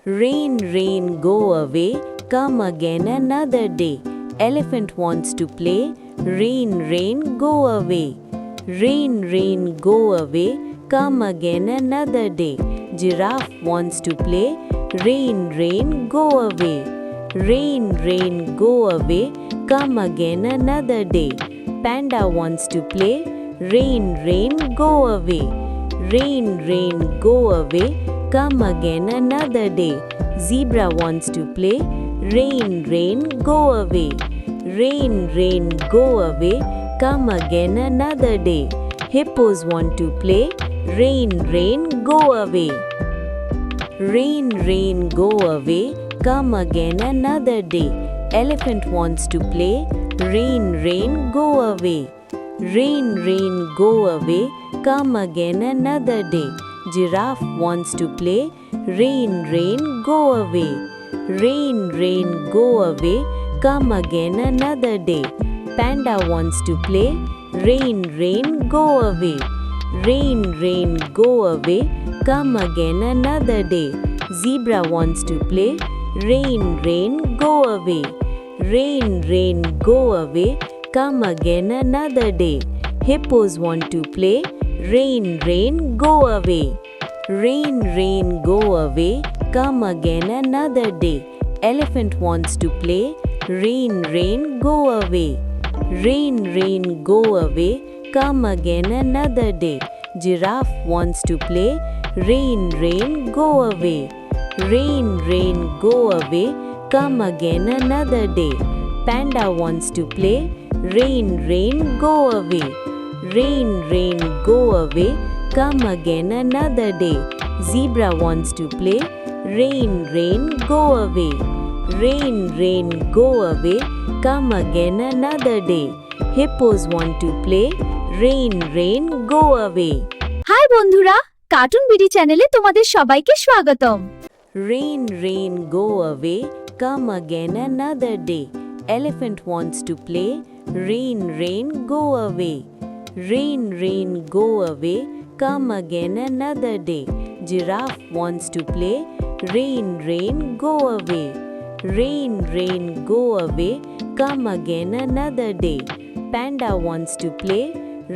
Rain, rain, go away, come again another day. Elephant wants to play. Rain, rain, go away. Rain, rain, go away, come again another day. Giraffe wants to play. Rain, rain, go away. Rain, rain, go away, come again another day. Panda wants to play. Rain, rain, go away. Rain, rain, go away, come again another day. Zebra wants to play. Rain, rain, go away. Rain, rain, go away, come again another day. Hippos want to play. Rain, rain, go away. Rain, rain, go away, come again another day. Elephant wants to play. Rain, rain, go away. Rain, rain, go away, come again another day. Giraffe wants to play. Rain, rain, go away. Rain, rain, go away, come again another day. Panda wants to play. Rain, rain, go away. Rain, rain, go away, come again another day. Zebra wants to play. Rain, rain, go away. Rain, rain, go away, come again another day. Hippos want to play. Rain, rain, go away. Rain, rain, go away, come again another day. Elephant wants to play. Rain, rain, go away. Rain, rain, go away, come again another day. Giraffe wants to play. Rain, rain, go away. Rain, rain, go away, come again another day. Panda wants to play. Rain, rain, go away. Rain, rain, go away, come again another day. Zebra wants to play. Rain, rain, go away. Rain, rain, go away, come again another day. Hippos want to play. Rain, rain, go away. Hi বন্ধুরা, cartoon BD চ্যানেলে তোমাদের সবাইকে স্বাগতম। Rain, rain, go away, come again another day. Elephant wants to play. Rain, rain, go away. Rain, rain, go away, come again another day. Giraffe wants to play. Rain, rain, go away. Rain, rain, go away, come again another day. Panda wants to play.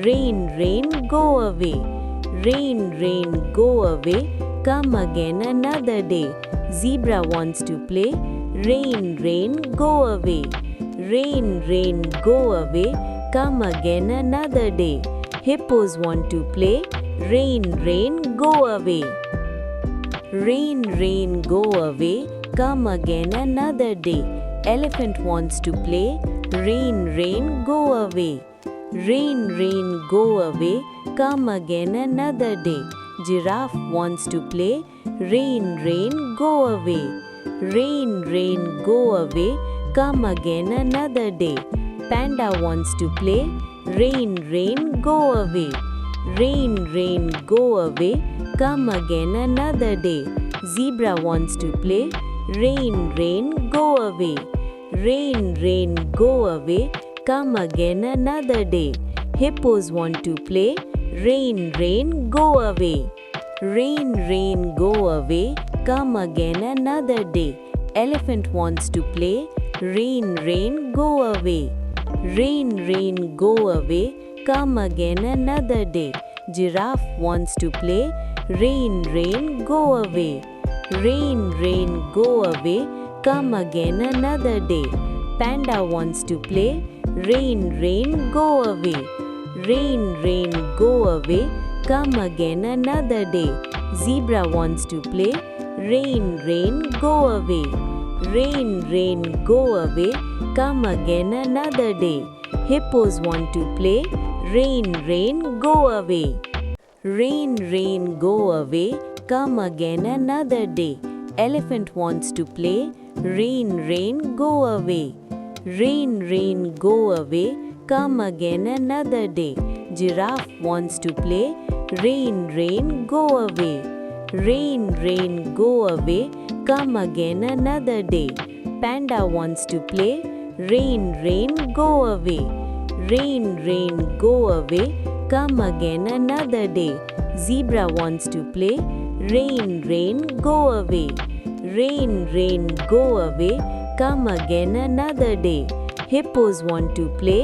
Rain, rain, go away. Rain, rain, go away, come again another day. Zebra wants to play. Rain, rain, go away. Rain, rain, go away, come again another day. Hippos want to play. Rain, rain, go away. Rain, rain, go away, come again another day. Elephant wants to play. Rain, rain, go away. Rain, rain, go away, come again another day. Giraffe wants to play. Rain, rain, go away. Rain, rain, go away, come again another day. Panda wants to play. Rain, rain, go away. Rain, rain, go away, come again another day. Zebra wants to play. Rain, rain, go away. Rain, rain, go away, come again another day. Hippos want to play. Rain, rain, go away. Rain, rain, go away, come again another day. Elephant wants to play. Rain, rain, go away. Rain, rain, go away, come again another day. Giraffe wants to play. Rain, rain, go away. Rain, rain, go away, come again another day. Panda wants to play. Rain, rain, go away. Rain, rain, go away, come again another day. Zebra wants to play. Rain, rain, go away. Rain, rain, go away, come again another day. Hippos want to play. Rain, rain, go away. Rain, rain, go away, come again another day. Elephant wants to play. Rain, rain, go away. Rain, rain, go away, come again another day. Giraffe wants to play. Rain, rain, go away. Rain, rain, go away, come again another day. Panda wants to play. Rain, rain, go away. Rain, rain, go away, come again another day. Zebra wants to play. Rain, rain, go away. Rain, rain, go away, come again another day. Hippos want to play.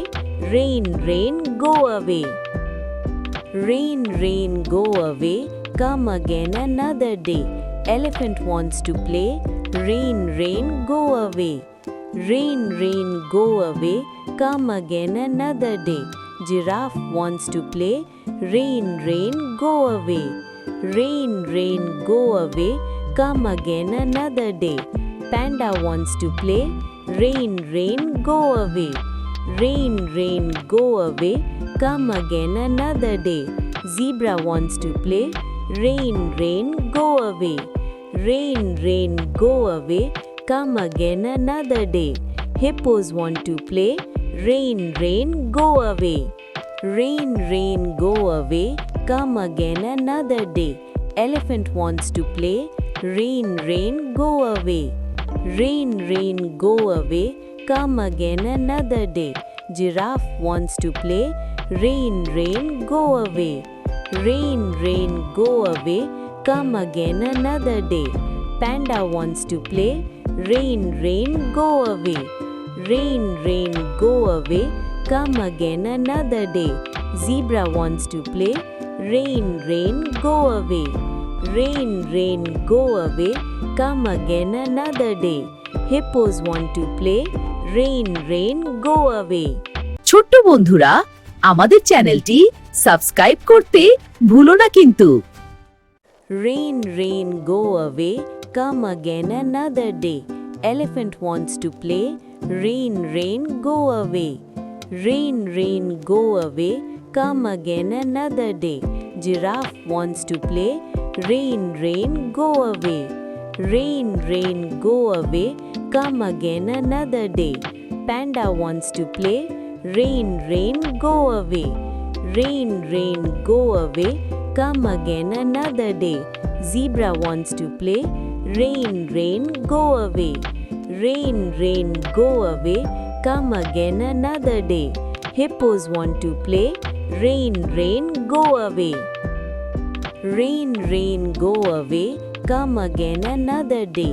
Rain, rain, go away. Rain, rain, go away, come again another day. Elephant wants to play. Rain, rain, go away. Rain, rain, go away, come again another day. Giraffe wants to play. Rain, rain, go away. Rain, rain, go away, come again another day. Panda wants to play. Rain, rain, go away. Rain, rain, go away, come again another day. Zebra wants to play. Rain, rain, go away. Rain, rain, go away, come again another day. Hippos want to play. Rain, rain, go away. Rain, rain, go away, come again another day. Elephant wants to play. Rain, rain, go away. Rain, rain, go away, come again another day. Giraffe wants to play. Rain, rain, go away. Rain, rain, go away, come again another day. Panda wants to play. Rain, rain, go away. Rain, rain, go away, come again another day. Zebra wants to play. Rain, rain, go away. Rain, rain, go away, come again another day. Hippos want to play. Rain, rain, go away. ছোট্ট বন্ধুরা, আমাদের চ্যানেলটি subscribe করতে ভুলো না কিন্তু। Rain, rain, go away, come again another day. Elephant wants to play. Rain, rain, go away. Rain, rain, go away, come again another day. Giraffe wants to play. Rain, rain, go away. Rain, rain, go away, come again another day. Panda wants to play. Rain, rain, go away. Rain, rain, go away, come again another day. Zebra wants to play. Rain, rain, go away. Rain, rain, go away, come again another day. Hippos want to play. Rain, rain, go away. Rain, rain, go away, come again another day.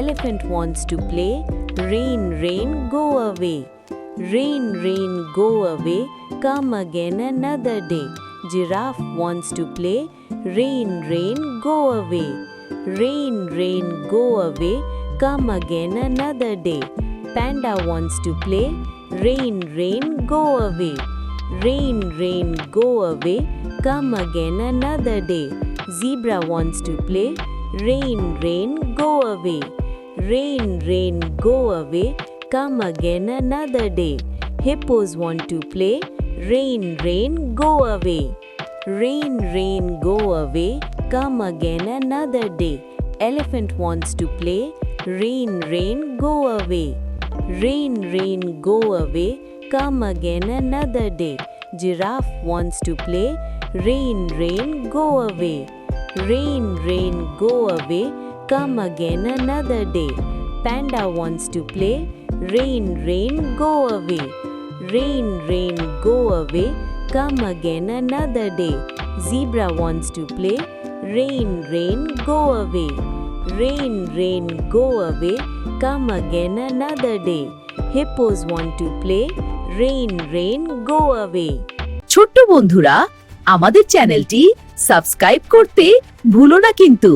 Elephant wants to play. Rain, rain, go away. Rain, rain, go away, come again another day. Giraffe wants to play. Rain, rain, go away. Rain, rain, go away, come again another day. Panda wants to play. Rain, rain, go away. Rain, rain, go away, come again another day. Zebra wants to play. Rain, rain, go away. Rain, rain, go away, come again another day. Hippos want to play. Rain, rain, go away. Rain, rain, go away, come again another day. Elephant wants to play. Rain, rain, go away. Rain, rain, go away, come again another day. Giraffe wants to play. Rain, rain, go away. Rain, rain, go away, come again another day. Panda wants to play. Rain, rain, go away. Rain, rain, go away, come again another day. Zebra wants to play. Rain, rain, go away. Rain, rain, go away, come again another day. Hippos want to play. Rain, rain, go away. ছোট্ট বন্ধুরা, আমাদের চ্যানেলটি subscribe করতে ভুলো না কিন্তু।